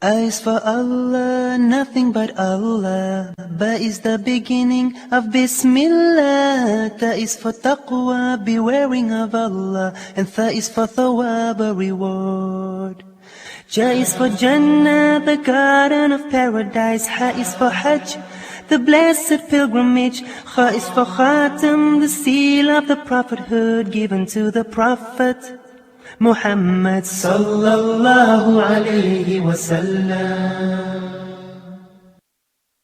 A is for Allah, nothing but Allah. Ba is the beginning of Bismillah. Ta is for taqwa, bewaring of Allah. And Tha is for thawab, a reward. Ja is for Jannah, the garden of paradise. Ha is for Hajj, the blessed pilgrimage. Kha is for Khatam, the seal of the prophethood given to the Prophet Muhammad sallallahu alayhi wa sallam.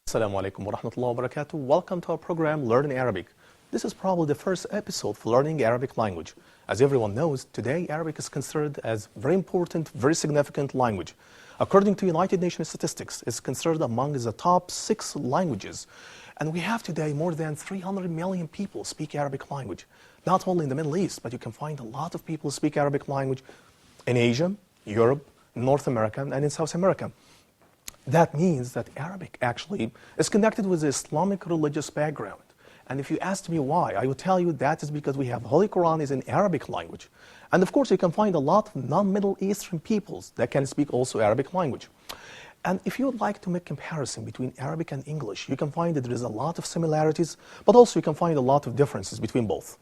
Assalamu alaikum wa rahmatullahi wa barakatuh. Welcome to our program Learning Arabic. This is probably the first episode for learning Arabic language. As everyone knows, today Arabic is considered as very important, very significant language. According to United Nations statistics, it's considered among the top 6 languages. And we have today more than 300 million people speak Arabic language. Not only in the Middle East, but you can find a lot of people who speak Arabic language in Asia, Europe, North America, and in South America. That means that Arabic actually is connected with the Islamic religious background. And if you asked me why, I would tell you that is because we have Holy Quran is in Arabic language. And of course, you can find a lot of non-Middle Eastern peoples that can speak also Arabic language. And if you would like to make comparison between Arabic and English, you can find that there is a lot of similarities, but also you can find a lot of differences between both.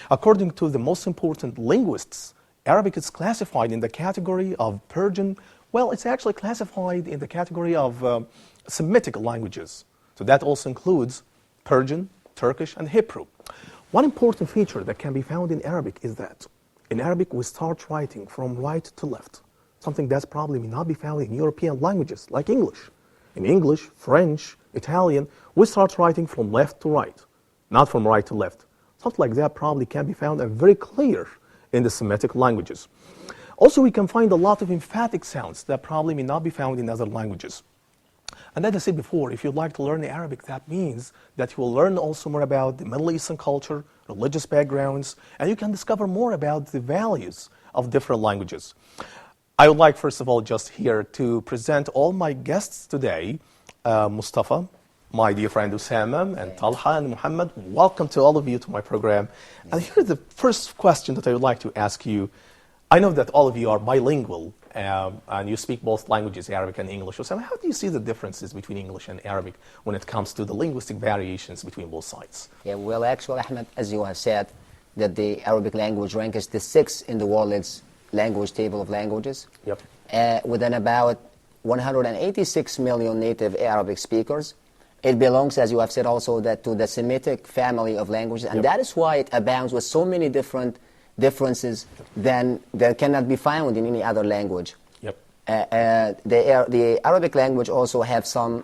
According to the most important linguists, Arabic is classified in the category of Persian. Well, it's actually classified in the category of Semitic languages. So that also includes Persian, Turkish, and Hebrew. One important feature that can be found in Arabic is that in Arabic we start writing from right to left, something that's probably may not be found in European languages like English. In English, French, Italian, we start writing from left to right, not from right to left. Something like that probably can be found and very clear in the Semitic languages. Also, we can find a lot of emphatic sounds that probably may not be found in other languages. And as I said before, if you'd like to learn Arabic, that means that you will learn also more about the Middle Eastern culture, religious backgrounds, and you can discover more about the values of different languages. I would like, first of all, just here to present all my guests today, Mustafa, my dear friend Usama, and Talha and Muhammad. Welcome to all of you to my program. And here's the first question that I would like to ask you. I know that all of you are bilingual, and you speak both languages, Arabic and English. Usama, how do you see the differences between English and Arabic when it comes to the linguistic variations between both sides? Yeah, well, actually, Ahmed, as you have said, that the Arabic language ranks the 6th in the world's language table of languages. Yep. Within about 186 million native Arabic speakers. It belongs, as you have said also, that to the Semitic family of languages, and that is why it abounds with so many differences that cannot be found in any other language. Yep. The Arabic language also have some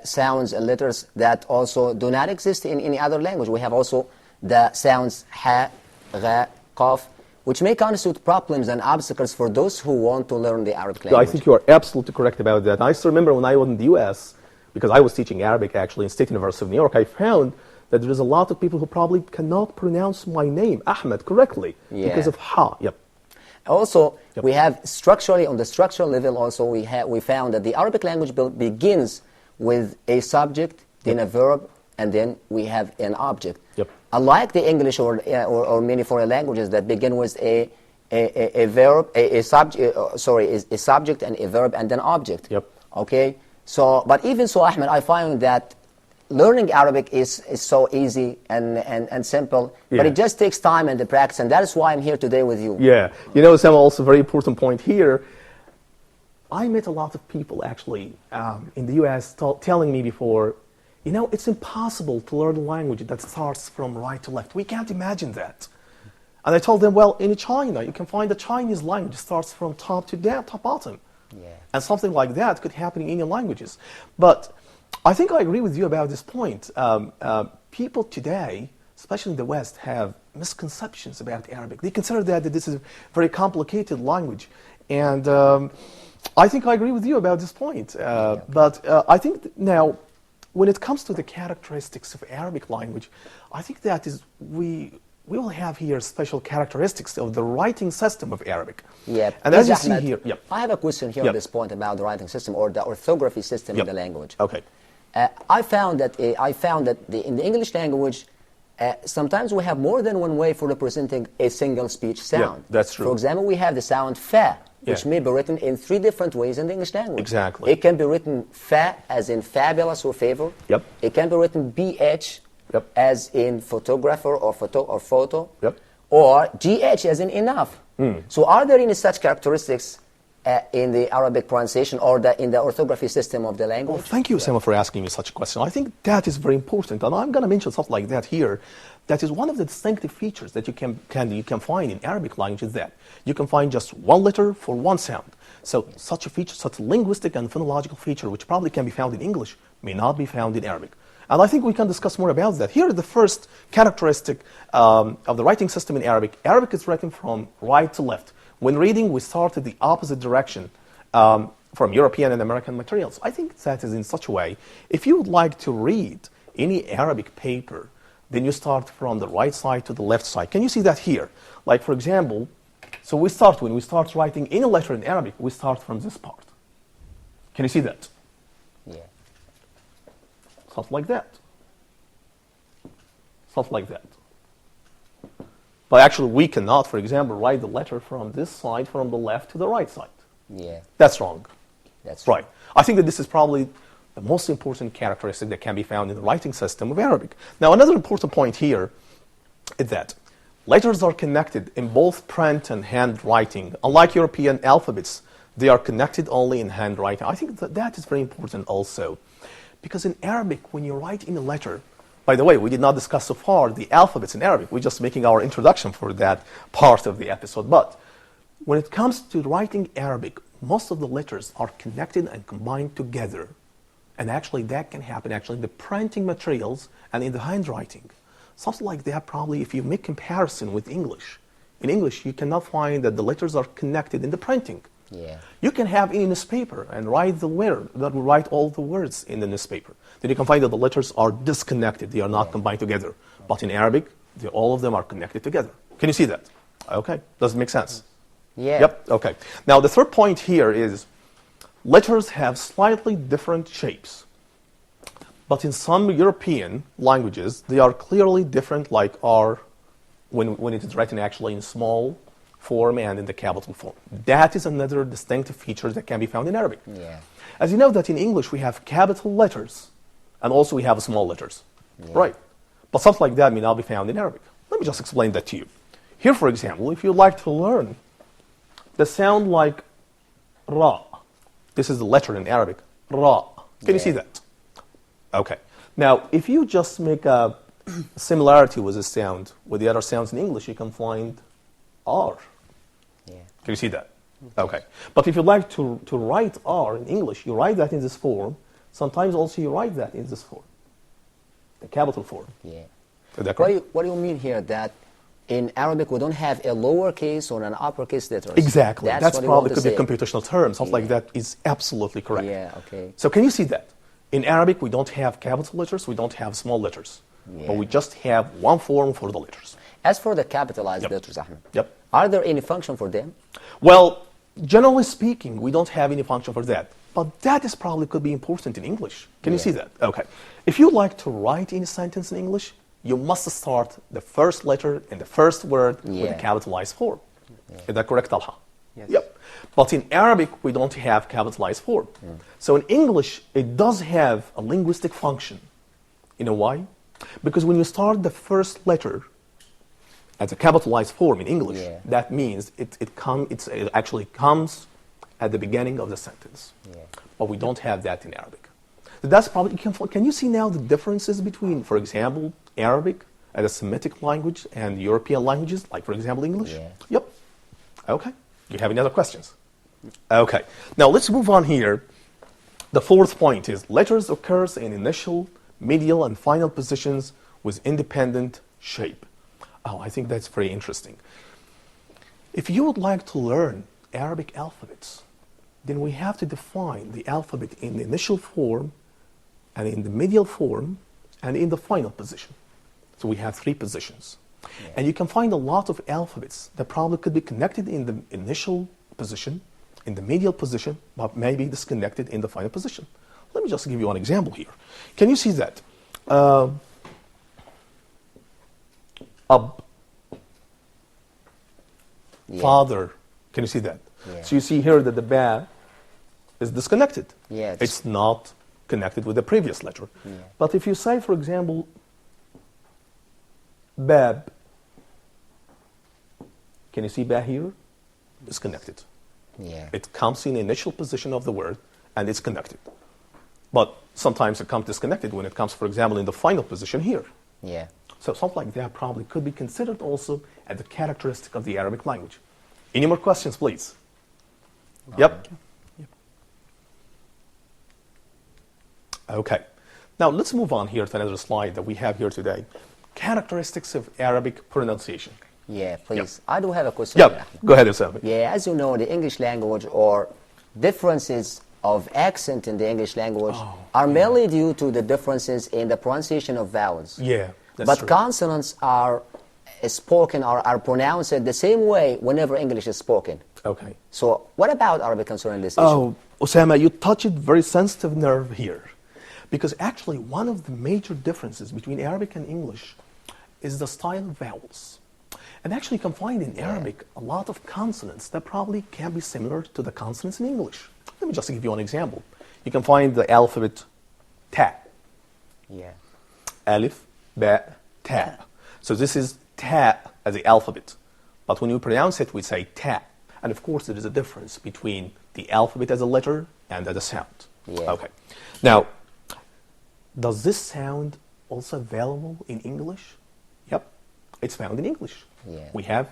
sounds and letters that also do not exist in any other language. We have also the sounds ha, gha, qaf, which may constitute problems and obstacles for those who want to learn the Arabic language. I think you are absolutely correct about that. I still remember when I was in the U.S., because I was teaching Arabic actually in State University of New York, I found that there is a lot of people who probably cannot pronounce my name, Ahmed, correctly because of ha. Yep. Also, we have structurally, on the structural level also, we found that the Arabic language begins with a subject, then a verb, and then we have an object. Yep. Unlike the English or many foreign languages that begin with a verb, a subject and a verb and an object. Yep. Okay. So, but even so, Ahmed, I find that learning Arabic is so easy and simple, but it just takes time and the practice, and that is why I'm here today with you. Yeah, you know, Sam, also a very important point here. I met a lot of people actually in the U.S. telling me before, you know, it's impossible to learn a language that starts from right to left. We can't imagine that. And I told them, well, in China, you can find the Chinese language starts from top to down, top bottom. Yeah. And something like that could happen in Indian languages. But I think I agree with you about this point. People today, especially in the West, have misconceptions about Arabic. They consider that this is a very complicated language. And I think I agree with you about this point. But I think now, when it comes to the characteristics of Arabic language, I think that is we will have here special characteristics of the writing system of Arabic. Yep. And as you see here, I have a question here at this point about the writing system or the orthography system in the language. Okay. I found that in the English language, sometimes we have more than one way for representing a single speech sound. Yeah, that's true. For example, we have the sound fa. which Yeah. may be written in 3 different ways in the English language. Exactly. It can be written fa as in fabulous or favor. Yep. It can be written bh Yep. as in photographer or photo. Yep. Or gh as in enough. So are there any such characteristics in the Arabic pronunciation or in the orthography system of the language? Well, thank you, Osama, for asking me such a question. I think that is very important, and I'm going to mention something like that here. That is one of the distinctive features that you can find in Arabic language is that you can find just one letter for one sound. So such a feature, such a linguistic and phonological feature, which probably can be found in English, may not be found in Arabic. And I think we can discuss more about that. Here is the first characteristic of the writing system in Arabic. Arabic is written from right to left. When reading, we start in the opposite direction from European and American materials. I think that is in such a way. If you would like to read any Arabic paper, then you start from the right side to the left side. Can you see that here? Like, for example, so when we start writing any letter in Arabic, we start from this part. Can you see that? Yeah. Something like that. Something like that. But actually, we cannot, for example, write the letter from this side, from the left to the right side. Yeah. That's wrong. That's Right. I think that this is probably the most important characteristic that can be found in the writing system of Arabic. Now, another important point here is that letters are connected in both print and handwriting. Unlike European alphabets, they are connected only in handwriting. I think that is very important also. Because in Arabic, when you write in a letter, by the way, we did not discuss so far the alphabets in Arabic. We're just making our introduction for that part of the episode. But when it comes to writing Arabic, most of the letters are connected and combined together. And actually, that can happen actually in the printing materials and in the handwriting. Something like that probably if you make comparison with English. In English, you cannot find that the letters are connected in the printing. Yeah. You can have any newspaper and write the word that will write all the words in the newspaper. Then you can find that the letters are disconnected; they are not combined together. But in Arabic, all of them are connected together. Can you see that? Okay, does it make sense? Yeah. Yep. Okay. Now the third point here is letters have slightly different shapes, but in some European languages they are clearly different, like R when it is written actually in small form and in the capital form. That is another distinctive feature that can be found in Arabic. Yeah. As you know that in English we have capital letters and also we have small letters, right? But something like that may not be found in Arabic. Let me just explain that to you. Here, for example, if you'd like to learn the sound like Ra, this is the letter in Arabic, Ra. Can you see that? Okay. Now, if you just make a similarity with this sound with the other sounds in English, you can find R. Yeah. Can you see that? Okay. But if you'd like to write R in English, you write that in this form. Sometimes also you write that in this form, the capital form. Yeah. Is that correct? What do you mean here that in Arabic we don't have a lowercase or an uppercase letters? Exactly. That's what you probably want could to be a say. computational term. Something like that is absolutely correct. Yeah, okay. So can you see that? In Arabic, we don't have capital letters, we don't have small letters. Yeah. But we just have one form for the letters. As for the capitalized Yep. letters, Ahmed, Yep. are there any function for them? Well, generally speaking, we don't have any function for that. But that is probably could be important in English. Can you see that? Okay. If you'd like to write any sentence in English, you must start the first letter in the first word with a capitalized form. Is that correct, Talha? Yes. Yep. But in Arabic, we don't have capitalized form. So in English, it does have a linguistic function. You know why? Because when you start the first letter as a capitalized form in English, that means it actually comes at the beginning of the sentence. But we don't have that in Arabic. So that's probably, can you see now the differences between, for example, Arabic as a Semitic language and European languages, like, for example, English? Yep. Okay. Do you have any other questions? Okay. Now let's move on here. The fourth point is letters occurs in initial, medial, and final positions with independent shape. Oh, I think that's very interesting. If you would like to learn Arabic alphabets, then we have to define the alphabet in the initial form and in the medial form and in the final position. So we have 3 positions. And you can find a lot of alphabets that probably could be connected in the initial position, in the medial position, but maybe disconnected in the final position. Let me just give you one example here. Can you see that? Ab. Father. Can you see that? Yeah. So you see here that the ba is disconnected. Yeah, It's not connected with the previous letter. Yeah. But if you say, for example, bab, can you see ba here? It's connected. Yeah. It comes in the initial position of the word and it's connected. But sometimes it comes disconnected when it comes, for example, in the final position here. Yeah. So something like that probably could be considered also as a characteristic of the Arabic language. Any more questions, please? Yep. Okay. Now let's move on here to another slide that we have here today. Characteristics of Arabic pronunciation. Yeah, please. Yep. I do have a question. Yep. Go ahead, Osama. Yeah, as you know, the English language or differences of accent in the English language are mainly due to the differences in the pronunciation of vowels. Yeah, that's but true. consonants are spoken or are pronounced the same way whenever English is spoken. Okay. So what about Arabic concerning this issue? Oh, Osama, you touched a very sensitive nerve here. Because actually one of the major differences between Arabic and English is the style of vowels. And actually you can find in Arabic a lot of consonants that probably can be similar to the consonants in English. Let me just give you an example. You can find the alphabet ta. Yeah. Alif, ba, ta. So this is ta as the alphabet. But when we pronounce it, we say ta. And of course there is a difference between the alphabet as a letter and as a sound. Yeah. Okay. Now, does this sound also available in English? Yep, it's found in English. Yeah. We have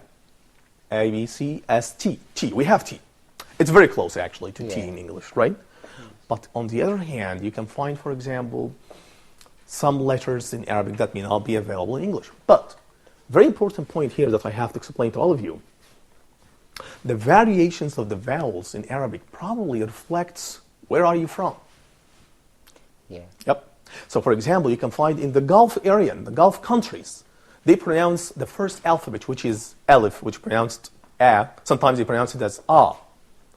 A, B, C, S, T. T, we have T. It's very close actually to T Yeah. in English, right? But on the other hand, you can find, for example, some letters in Arabic that may not be available in English. But, very important point here that I have to explain to all of you. The variations of the vowels in Arabic probably reflects where are you from. Yeah. Yep. So, for example, you can find in the Gulf area, in the Gulf countries, they pronounce the first alphabet, which is Alif, which pronounced A. Sometimes they pronounce it as A.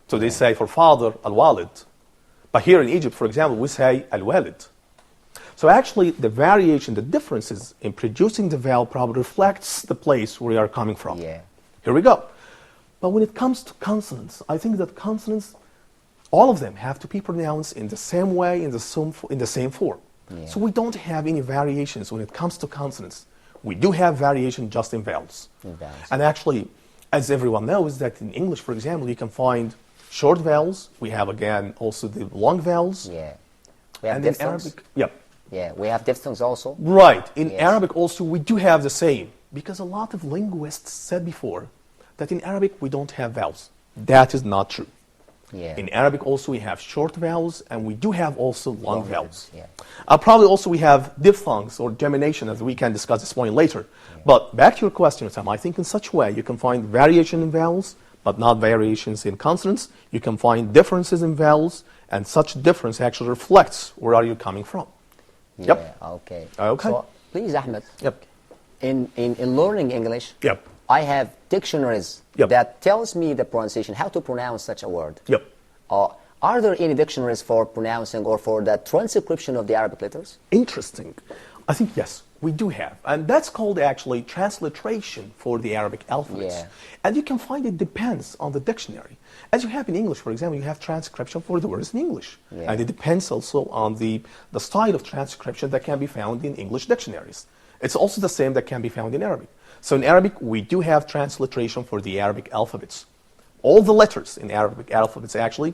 So they say for father, Al-Walid. But here in Egypt, for example, we say Al-Walid. So actually, the variation, the differences in producing the vowel probably reflects the place where you are coming from. Yeah. Here we go. But when it comes to consonants, I think that consonants, all of them have to be pronounced in the same way, in the same form. Yeah. So we don't have any variations when it comes to consonants. We do have variation just in vowels. In vowels. And actually, as everyone knows, that in English, for example, you can find short vowels. We have, again, also the long vowels. Yeah. We have And in diphthongs. Arabic, yep. Yeah, we have diphthongs also. Right. In Yes. Arabic also, we do have the same. Because a lot of linguists said before that in Arabic, we don't have vowels. That is not true. Yeah. In Arabic also we have short vowels and we do have also long vowels. Yeah. Probably also we have diphthongs or gemination, as we can discuss this point later. Yeah. But back to your question, Sam, I think in such a way you can find variation in vowels but not variations in consonants. You can find differences in vowels and such difference actually reflects where are you coming from. Yeah. Yep. Okay. Okay. So, please, Ahmed, Yep. in learning English, Yep. I have dictionaries Yep. that tells me the pronunciation, how to pronounce such a word. Yep. Are there any dictionaries for pronouncing or for the transcription of the Arabic letters? Interesting. I think yes, we do have. And that's called actually transliteration for the Arabic alphabets. Yeah. And you can find it depends on the dictionary. As you have in English, for example, you have transcription for the words in English. Yeah. And it depends also on the style of transcription that can be found in English dictionaries. It's also the same that can be found in Arabic. So in Arabic, we do have transliteration for the Arabic alphabets. All the letters in Arabic alphabets actually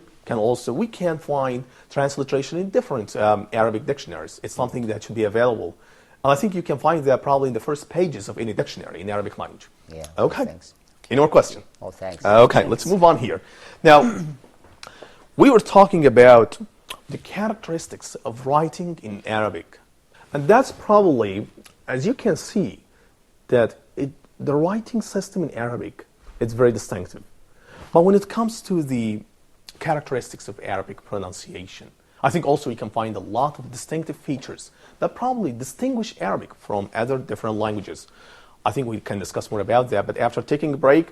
we can find transliteration in different Arabic dictionaries. It's something that should be available. And I think you can find that probably in the first pages of any dictionary in Arabic language. Yeah. Okay. Thanks. Any more question? Oh, thanks. Okay, let's move on here. Now, we were talking about the characteristics of writing in Arabic. And that's probably, as you can see, that the writing system in Arabic is very distinctive. But when it comes to the characteristics of Arabic pronunciation, I think also you can find a lot of distinctive features that probably distinguish Arabic from other different languages. I think we can discuss more about that, but after taking a break,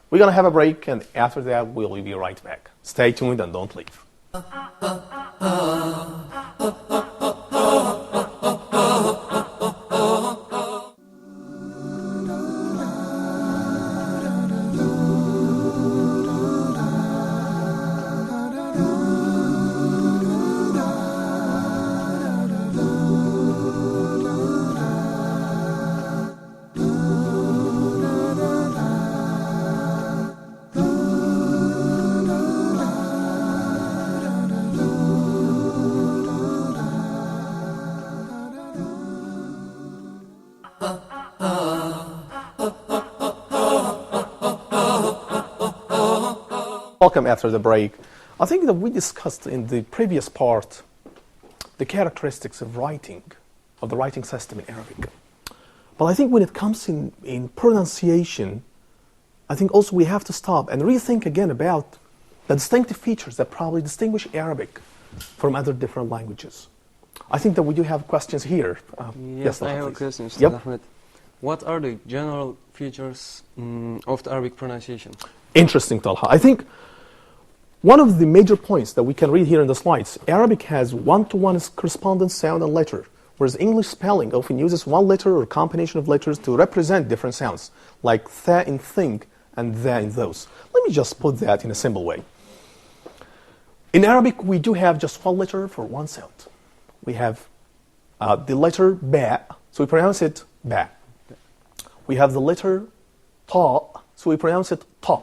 we're going to have a break, and after that, we'll be right back. Stay tuned and don't leave. after the break. I think that we discussed in the previous part the characteristics of writing, of the writing system in Arabic. But I think when it comes in pronunciation, I think also we have to stop and rethink again about the distinctive features that probably distinguish Arabic from other different languages. I think that we do have questions here. Yes, I have a question, Mr. Yep. Ahmed. What are the general features of the Arabic pronunciation? Interesting, Talha. I think one of the major points that we can read here in the slides, Arabic has one-to-one correspondence sound and letter, whereas English spelling often uses one letter or combination of letters to represent different sounds, like tha in think and tha in those. Let me just put that in a simple way. In Arabic, we do have just one letter for one sound. We have the letter ba, so we pronounce it ba. We have the letter ta, so we pronounce it ta.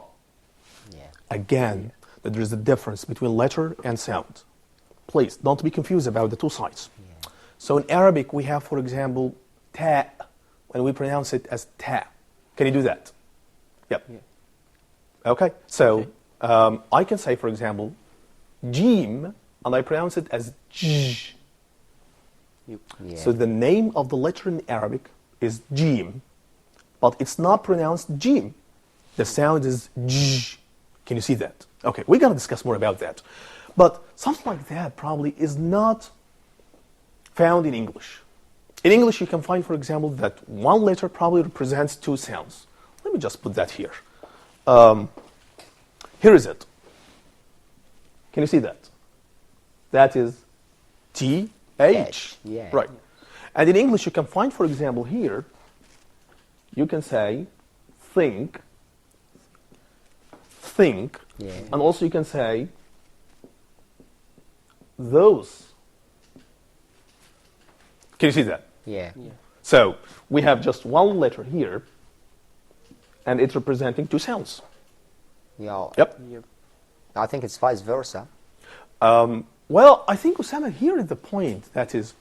Yeah. Again, that there is a difference between letter and sound. Please, don't be confused about the two sides. Yeah. So in Arabic, we have, for example, ta, when we pronounce it as ta. Can you do that? Yep. Yeah. Okay, so I can say, for example, jim, and I pronounce it as j. Yeah. So the name of the letter in Arabic is jim, but it's not pronounced jim. The sound is j. Can you see that? Okay, we're going to discuss more about that. But something like that probably is not found in English. In English, you can find, for example, that one letter probably represents two sounds. Let me just put that here. Here is it. Can you see that? That is T-H. Yeah. Right. And in English, you can find, for example, here, you can say think, Yeah. and also you can say those. Can you see that? Yeah. Yeah. So we have just one letter here, and it's representing two sounds. Yeah. Yep. Yep. I think it's vice versa. Well, I think, Osama, here is the point. That is,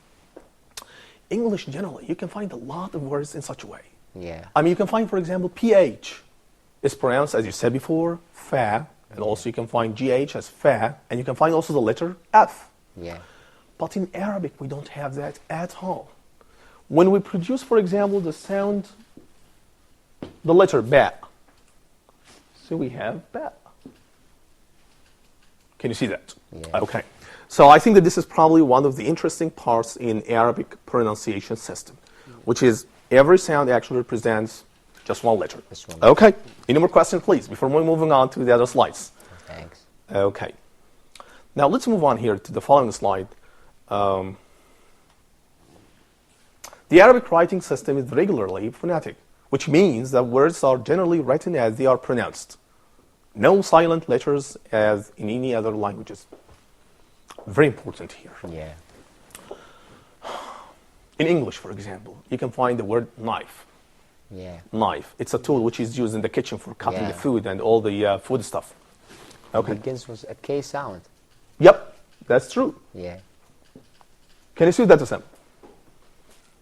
English generally, you can find a lot of words in such a way. Yeah. I mean, you can find, for example, PH is pronounced, as you said before, fa, and also you can find GH as fa, and you can find also the letter F. Yeah. But in Arabic, we don't have that at all. When we produce, for example, the sound, the letter ba, so we have ba. Can you see that? Yeah. Okay. So I think that this is probably one of the interesting parts in Arabic pronunciation system, which is every sound actually represents just one letter. Just one letter. Okay. Any more questions, please, before we're moving on to the other slides? Thanks. Okay. Now let's move on here to the following slide. The Arabic writing system is regularly phonetic, which means that words are generally written as they are pronounced. No silent letters as in any other languages. Very important here. Yeah. In English, for example, you can find the word knife. Yeah. Knife. It's a tool which is used in the kitchen for cutting Yeah. the food and all the food stuff. Okay. Begins with a K sound. Yep, that's true. Yeah. Can you see that, Sam?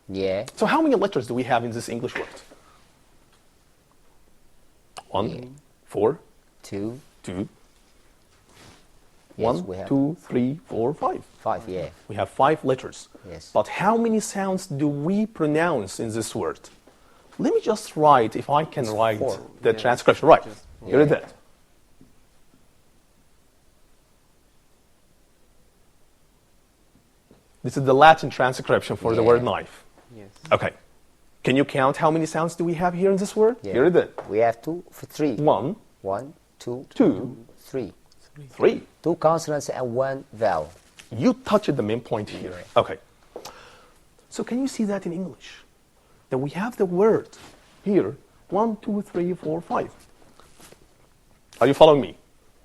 Yeah. So how many letters do we have in this English word? 1, 4, 2. 2, Yes, 1, we have 2, 3, 4, 5. 5. Yeah. We have 5 letters. Yes. But how many sounds do we pronounce in this word? Let me just write, if I can write 4. the Yeah. transcription. Right, Just here it Yeah. is. This is the Latin transcription for the Yeah. word knife. Yes. Okay. Can you count how many sounds do we have here in this word? Yeah. Here it is. We have 3. 1, 1, 2, 2, 3. 3. 2 consonants and 1 vowel. You touched the main point here. Okay. So can you see that in English? That we have the word here, 1, 2, 3, 4, 5. Are you following me?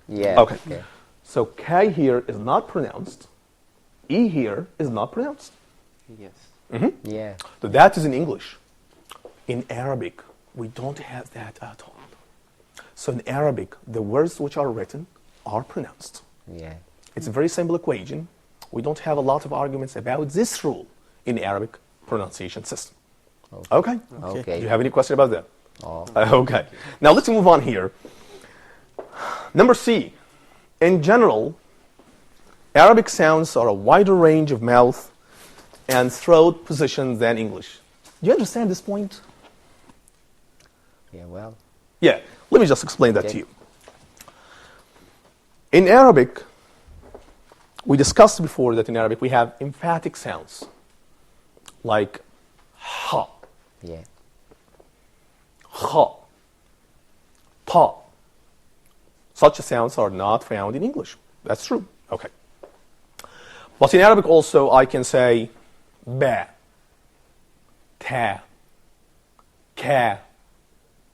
Yeah. Okay. So K here is not pronounced. E here is not pronounced. Yes. Yeah. So that is in English. In Arabic, we don't have that at all. So in Arabic, the words which are written are pronounced. Yeah. It's a very simple equation. We don't have a lot of arguments about this rule in the Arabic pronunciation system. Okay? Okay. Do you have any question about that? Oh. Okay. Now let's move on here. Number C. in general, Arabic sounds are a wider range of mouth and throat positions than English. Do you understand this point? Yeah, well. Yeah, let me just explain that Okay. to you. In Arabic, we discussed before that in Arabic we have emphatic sounds like ha, Yeah. kha, ta. Such sounds are not found in English. That's true. Okay. But in Arabic also I can say ba, ta, ka,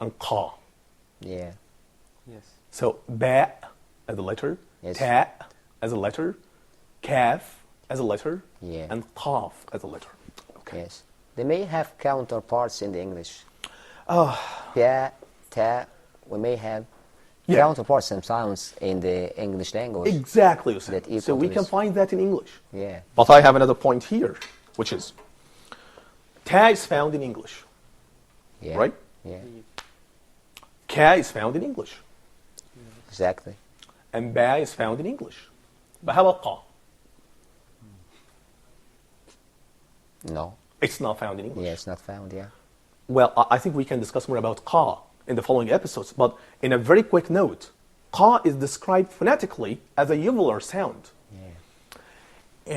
and qa. Yeah. Yes. So ba as a letter, Yes. ta as a letter, kaf as a letter, Yeah. and qaf as a letter. Okay. Yes. They may have counterparts in the English. Oh, Yeah, ta. We may have Yeah. counterparts and sounds in the English language. exactly. Hussein. That equal So we to can this. find that in English. Yeah. But I have another point here, which is ta is found in English, Yeah. right? Yeah. Ka is found in English, Exactly. and ba is found in English. But how about qa? No. It's not found in English. Yeah, it's not found. Yeah. Well, I think we can discuss more about qa in the following episodes, but in a very quick note, qa is described phonetically as a uvular sound. Yeah.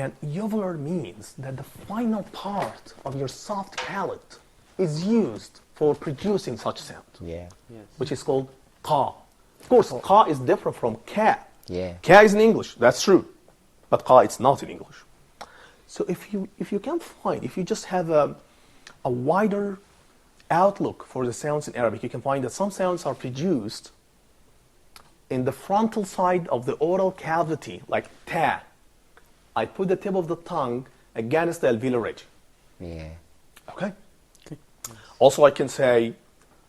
And uvular means that the final part of your soft palate is used for producing such sound, Yeah. Yes. which is called qa. Of course, qa is different from ka. Yeah. Ka is in English, that's true, but qa it's not in English. So if you can find, if you just have a wider outlook for the sounds in Arabic, you can find that some sounds are produced in the frontal side of the oral cavity, like ta. I put the tip of the tongue against the alveolar ridge. Yeah. Okay? Also, I can say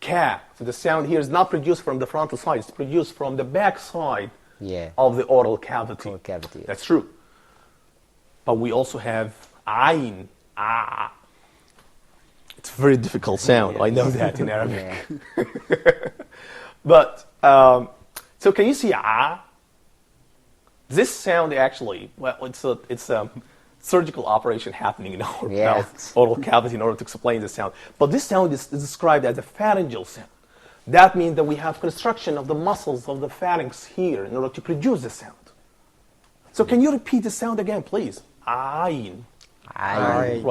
ka. So the sound here is not produced from the frontal side, it's produced from the back side Yeah. of the oral cavity. Oral cavity. That's true. But we also have ayn, ah. It's a very difficult sound. I know that in Arabic. Yeah. But, so can you see ah? This sound actually, well, it's a surgical operation happening in our Yeah. mouth, oral cavity in order to explain the sound. But this sound is described as a pharyngeal sound. That means that we have construction of the muscles of the pharynx here in order to produce the sound. So can you repeat the sound again, please? Ayn. I.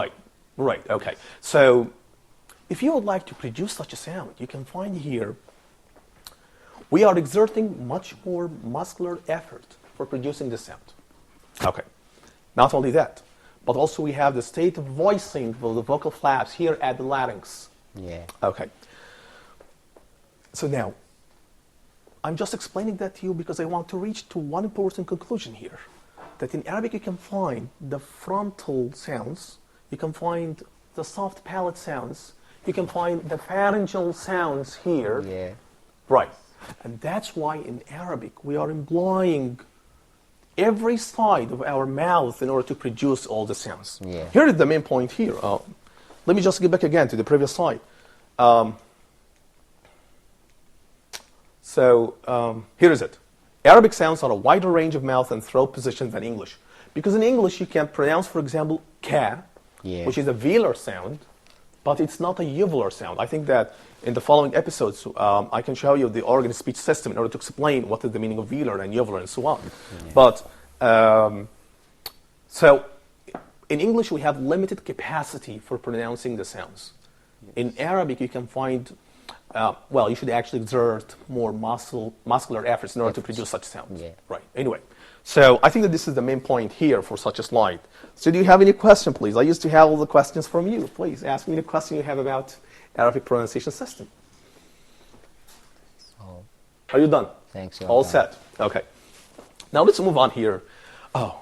Right, okay. So if you would like to produce such a sound, you can find here, we are exerting much more muscular effort for producing the sound. Okay. Not only that, but also we have the state of voicing of the vocal flaps here at the larynx. Yeah. Okay. So now, I'm just explaining that to you because I want to reach to one important conclusion here. That in Arabic you can find the frontal sounds, you can find the soft palate sounds, you can find the pharyngeal sounds here. Yeah. Right. And that's why in Arabic we are employing every side of our mouth in order to produce all the sounds. Yeah. Here is the main point here. Let me just get back again to the previous slide. Here is it. Arabic sounds are a wider range of mouth and throat positions than English. Because in English you can pronounce, for example, ka, Yeah. which is a velar sound, but it's not a uvular sound. I think that in the following episodes, I can show you the organ speech system in order to explain what is the meaning of velar and uvular and so on. Yeah. But, so in English we have limited capacity for pronouncing the sounds. In Arabic you can find, well, you should actually exert more muscular efforts in order to produce such sounds. Yeah. Right, anyway. So I think that this is the main point here for such a slide. So do you have any question, please? I used to have all the questions from you. Please ask me the question you have about Arabic pronunciation system. Oh, Are you done? thanks. All set. Okay. Now let's move on here. Oh.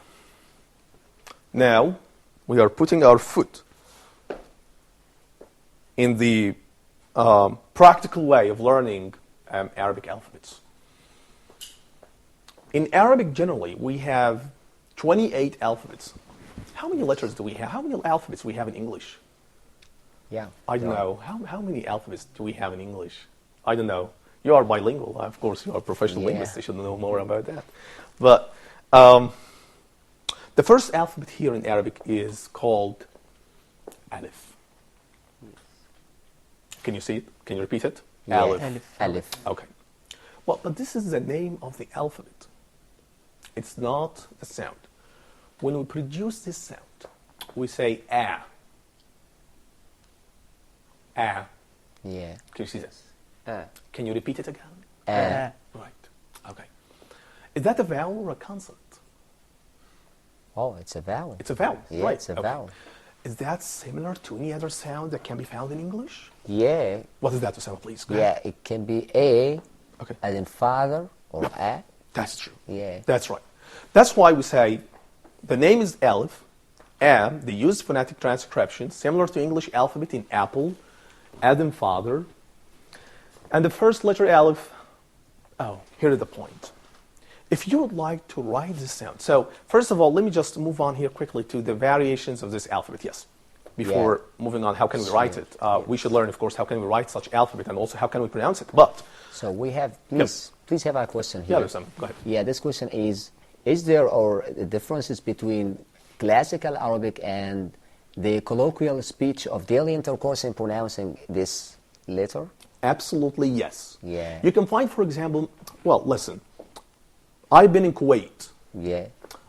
Now we are putting our foot in the practical way of learning Arabic alphabets. In Arabic, generally, we have 28 alphabets. How many letters do we have? How many alphabets do we have in English? Yeah. I don't know. How many alphabets do we have in English? I don't know. You are bilingual, of course. You are a professional Yeah. linguist. You should know more about that. But the first alphabet here in Arabic is called Alif. Can you see it? Can you repeat it? Yeah. Alif. Alif. Okay. Well, but this is the name of the alphabet. It's not the sound. When we produce this sound, we say A. A. Yeah. Can you see this? Ah. Can you repeat it again? Ah. Right. Okay. Is that a vowel or a consonant? Oh, it's a vowel. It's a vowel, Yeah, right? it's a okay. vowel. Is that similar to any other sound that can be found in English? Yeah. What is that sound, please? Go Yeah, ahead. it can be A, Okay. as in father, or A. That's true. Yeah. That's right. That's why we say the name is Alif, and they use phonetic transcription similar to English alphabet in apple, Adam father. And the first letter Alif, oh, here is the point. If you would like to write this sound, so first of all, let me just move on here quickly to the variations of this alphabet, yes. Before moving on, how can we write it? We should learn, of course, how can we write such alphabet, and also how can we pronounce it. But, So we have, please have a question yeah, here. Sam, go ahead. Yeah, this question is there or differences between classical Arabic and the colloquial speech of daily intercourse in pronouncing this letter? Absolutely, yes. Yeah. You can find, for example, well, listen, I've been in Kuwait, Yeah.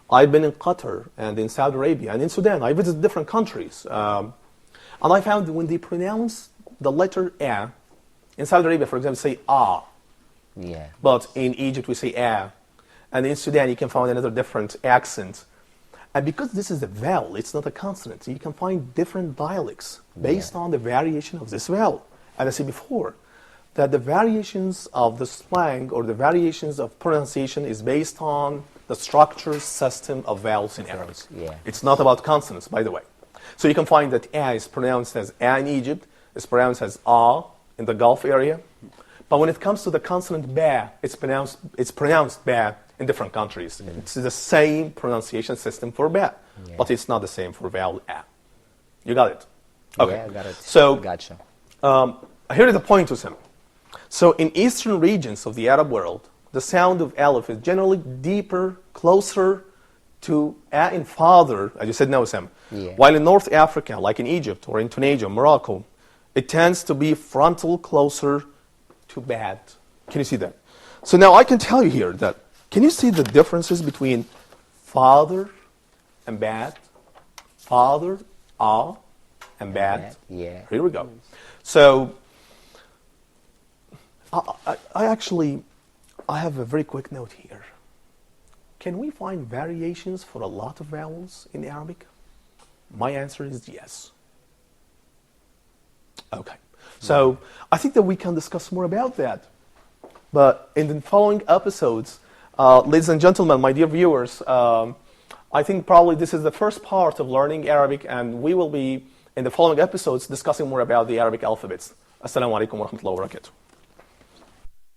I've been in Qatar, and in Saudi Arabia, and in Sudan. I visited different countries. And I found that when they pronounce the letter A, in Saudi Arabia, for example, say ah, Yeah. but in Egypt we say A. And in Sudan you can find another different accent. And because this is a vowel, it's not a consonant, so you can find different dialects based on the variation of this vowel. And I said before, that the variations of the slang or the variations of pronunciation is based on the structure system of vowels in Arabic. Yeah. It's not about consonants, by the way. So you can find that A is pronounced as A in Egypt, it's pronounced as A in the Gulf area. But when it comes to the consonant Ba, it's pronounced Ba in different countries. It's the same pronunciation system for Ba, but it's not the same for vowel A. You got it? Okay. Yeah, I got it. So, Gotcha. here is the point to Sam. So in eastern regions of the Arab world, the sound of Alif is generally deeper, closer to A in father, as you said now, Sam. Yeah. While in North Africa, like in Egypt or in Tunisia, Morocco, it tends to be frontal, closer to Bad. Can you see that? So now I can tell you here that, can you see the differences between father and Bad? Father, A, and Bad. Yeah. Here we go. So, I have a very quick note here. Can we find variations for a lot of vowels in Arabic? My answer is yes. Okay. So, I think that we can discuss more about that. But in the following episodes, ladies and gentlemen, my dear viewers, I think probably this is the first part of learning Arabic, and we will be, in the following episodes, discussing more about the Arabic alphabets. Assalamu alaikum wa rahmatullahi wa barakatuh.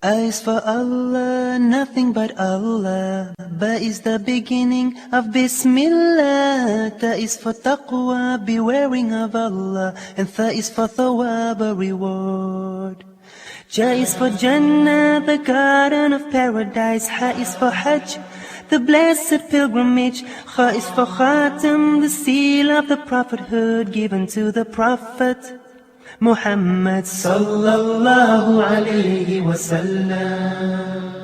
A is for Allah, nothing but Allah. Ba is the beginning of Bismillah. Ta is for taqwa, bewaring of Allah. And Tha is for thawab, a reward. Ja is for Jannah, the garden of paradise. Ha is for Hajj, the blessed pilgrimage. Kha is for Khatam, the seal of the prophethood given to the Prophet Muhammad sallallahu alayhi wa sallam.